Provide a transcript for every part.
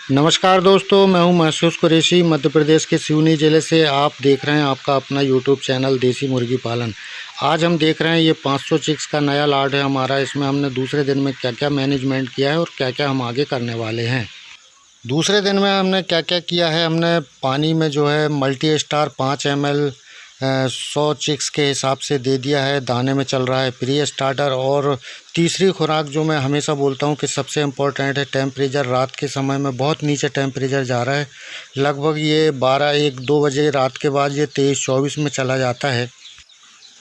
नमस्कार दोस्तों, मैं हूं महसूस कुरैशी मध्य प्रदेश के सिवनी ज़िले से। आप देख रहे हैं आपका अपना यूट्यूब चैनल देसी मुर्गी पालन। आज हम देख रहे हैं ये 500 चिक्स का नया लॉट है हमारा। इसमें हमने दूसरे दिन में क्या क्या मैनेजमेंट किया है और क्या क्या हम आगे करने वाले हैं। दूसरे दिन में हमने क्या क्या किया है, हमने पानी में जो है मल्टी स्टार 5 ml 100 चिक्स के हिसाब से दे दिया है। दाने में चल रहा है प्री स्टार्टर। और तीसरी खुराक जो मैं हमेशा बोलता हूँ कि सबसे इम्पोर्टेंट है टेम्परेचर। रात के समय में बहुत नीचे टेम्परेचर जा रहा है, लगभग ये 12-1-2 बजे रात के बाद ये 23-24 में चला जाता है।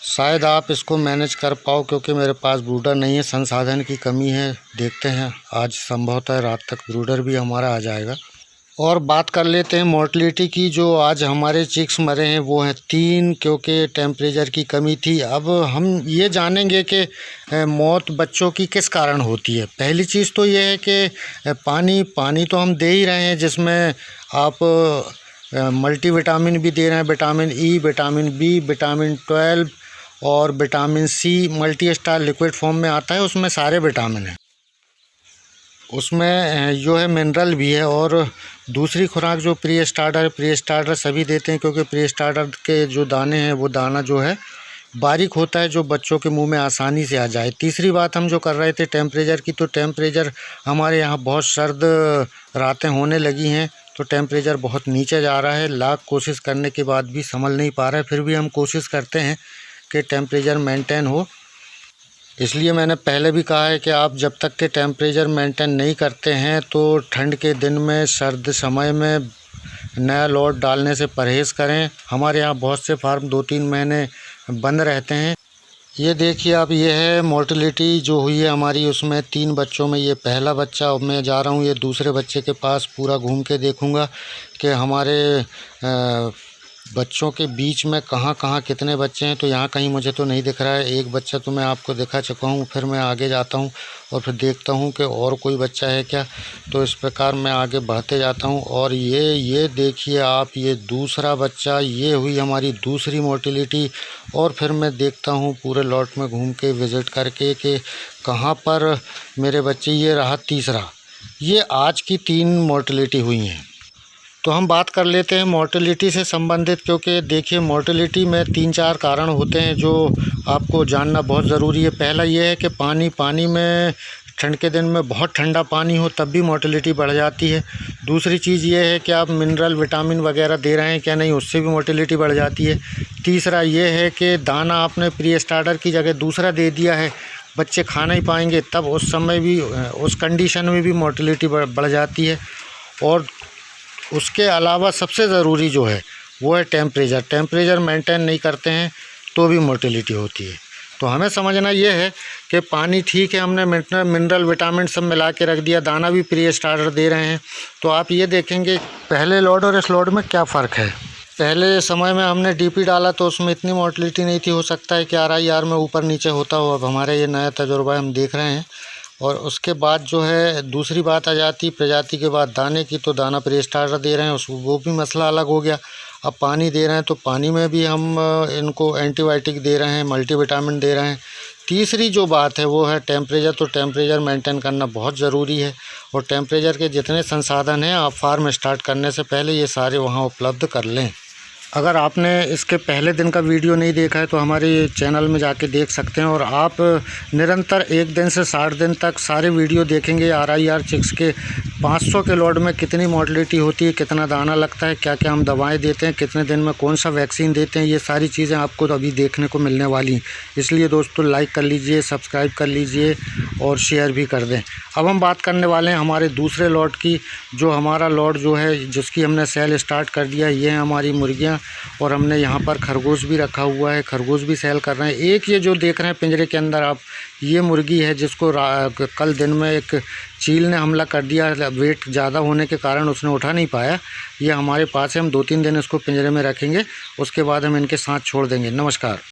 शायद आप इसको मैनेज कर पाओ, क्योंकि मेरे पास ब्रूडर नहीं है, संसाधन की कमी है। देखते हैं, आज संभवतः रात तक ब्रूडर भी हमारा आ जाएगा। और बात कर लेते हैं मोर्टलिटी की। जो आज हमारे चिक्स मरे हैं वो हैं 3, क्योंकि टेम्परेचर की कमी थी। अब हम ये जानेंगे कि मौत बच्चों की किस कारण होती है। पहली चीज़ तो ये है कि पानी तो हम दे ही रहे हैं, जिसमें आप मल्टीविटामिन भी दे रहे हैं, vitamin E, vitamin B, vitamin 12 और vitamin C multi star liquid form में आता है। उसमें सारे विटामिन हैं, उसमें जो है मिनरल भी है। और दूसरी खुराक जो प्री स्टार्टर सभी देते हैं, क्योंकि प्री स्टार्टर के जो दाने हैं वो दाना जो है बारीक होता है, जो बच्चों के मुंह में आसानी से आ जाए। तीसरी बात हम जो कर रहे थे टेम्परेचर की, तो टेम्परेचर हमारे यहाँ बहुत सर्द रातें होने लगी हैं, तो टेम्परेचर बहुत नीचे जा रहा है। लाख कोशिश करने के बाद भी संभल नहीं पा रहा है। फिर भी हम कोशिश करते हैं कि टेम्परेचर मेंटेन हो। इसलिए मैंने पहले भी कहा है कि आप जब तक के टेम्परेचर मेंटेन नहीं करते हैं तो ठंड के दिन में, सर्द समय में नया लॉट डालने से परहेज़ करें। हमारे यहाँ बहुत से फार्म 2-3 महीने बंद रहते हैं। ये देखिए आप, ये है मोर्टलिटी जो हुई है हमारी। उसमें 3 बच्चों में ये पहला बच्चा। अब मैं जा रहा हूँ ये दूसरे बच्चे के पास, पूरा घूम के देखूँगा कि हमारे बच्चों के बीच में कहाँ कहाँ कितने बच्चे हैं। तो यहाँ कहीं मुझे तो नहीं दिख रहा है। एक बच्चा तो मैं आपको दिखा चुका हूँ। फिर मैं आगे जाता हूँ और फिर देखता हूँ कि और कोई बच्चा है क्या। तो इस प्रकार मैं आगे बढ़ते जाता हूँ। और ये देखिए आप, ये दूसरा बच्चा, ये हुई हमारी दूसरी मोर्टिलिटी। और फिर मैं देखता हूँ पूरे लॉट में घूम के विज़िट करके कि कहाँ पर मेरे बच्चे। ये रहा तीसरा। ये आज की 3 मोर्टिलिटी हुई हैं। तो हम बात कर लेते हैं मोर्टलिटी से संबंधित, क्योंकि देखिए मोर्टलिटी में 3-4 कारण होते हैं जो आपको जानना बहुत ज़रूरी है। पहला ये है कि पानी में ठंड के दिन में बहुत ठंडा पानी हो तब भी मोर्टलिटी बढ़ जाती है। दूसरी चीज़ ये है कि आप मिनरल विटामिन वगैरह दे रहे हैं क्या नहीं, उससे भी मोर्टलिटी बढ़ जाती है। तीसरा ये है कि दाना आपने प्री स्टार्टर की जगह दूसरा दे दिया है, बच्चे खा नहीं पाएंगे, तब उस समय भी, उस कंडीशन में भी मोर्टलिटी बढ़ जाती है। और उसके अलावा सबसे ज़रूरी जो है वो है टेम्परेचर मेंटेन नहीं करते हैं तो भी मोर्टिलिटी होती है। तो हमें समझना ये है कि पानी ठीक है, हमने मिनरल विटामिन सब मिला के रख दिया, दाना भी प्री स्टार्टर दे रहे हैं। तो आप ये देखेंगे पहले लॉट और इस लॉट में क्या फ़र्क है। पहले समय में हमने डीपी डाला तो उसमें इतनी मोर्टिलिटी नहीं थी। हो सकता है कि RIR में ऊपर नीचे होता हो। अब हमारे ये नया तजुर्बा हम देख रहे हैं। और उसके बाद जो है दूसरी बात आ जाती प्रजाति के बाद दाने की। तो दाना प्री स्टार्टर दे रहे हैं, वो भी मसला अलग हो गया। अब पानी दे रहे हैं तो पानी में भी हम इनको एंटीबायोटिक दे रहे हैं, मल्टीविटामिन दे रहे हैं। तीसरी जो बात है वो है टेम्परेचर। तो टेम्परेचर मेंटेन करना बहुत ज़रूरी है। और टेम्परेचर के जितने संसाधन हैं आप फार्म स्टार्ट करने से पहले ये सारे वहाँ उपलब्ध कर लें। अगर आपने इसके पहले दिन का वीडियो नहीं देखा है तो हमारे चैनल में जाके देख सकते हैं। और आप निरंतर 1 दिन से 60 दिन तक सारे वीडियो देखेंगे। RIR चिक्स के 500 के लॉट में कितनी मोर्टलिटी होती है, कितना दाना लगता है, क्या क्या हम दवाएं देते हैं, कितने दिन में कौन सा वैक्सीन देते हैं, ये सारी चीज़ें आपको तो अभी देखने को मिलने वाली हैं। इसलिए दोस्तों लाइक कर लीजिए, सब्सक्राइब कर लीजिए और शेयर भी कर दें। अब हम बात करने वाले हैं हमारे दूसरे लॉट की। जो हमारा लॉट जो है जिसकी हमने सेल स्टार्ट कर दिया, ये है हमारी मुर्गियाँ। और हमने यहाँ पर खरगोश भी रखा हुआ है, खरगोश भी सेल कर रहे हैं। एक ये जो देख रहे हैं पिंजरे के अंदर आप, ये मुर्गी है जिसको कल दिन में एक चील ने हमला कर दिया। वेट ज़्यादा होने के कारण उसने उठा नहीं पाया। ये हमारे पास है, हम 2-3 दिन इसको पिंजरे में रखेंगे, उसके बाद हम इनके साथ छोड़ देंगे। नमस्कार।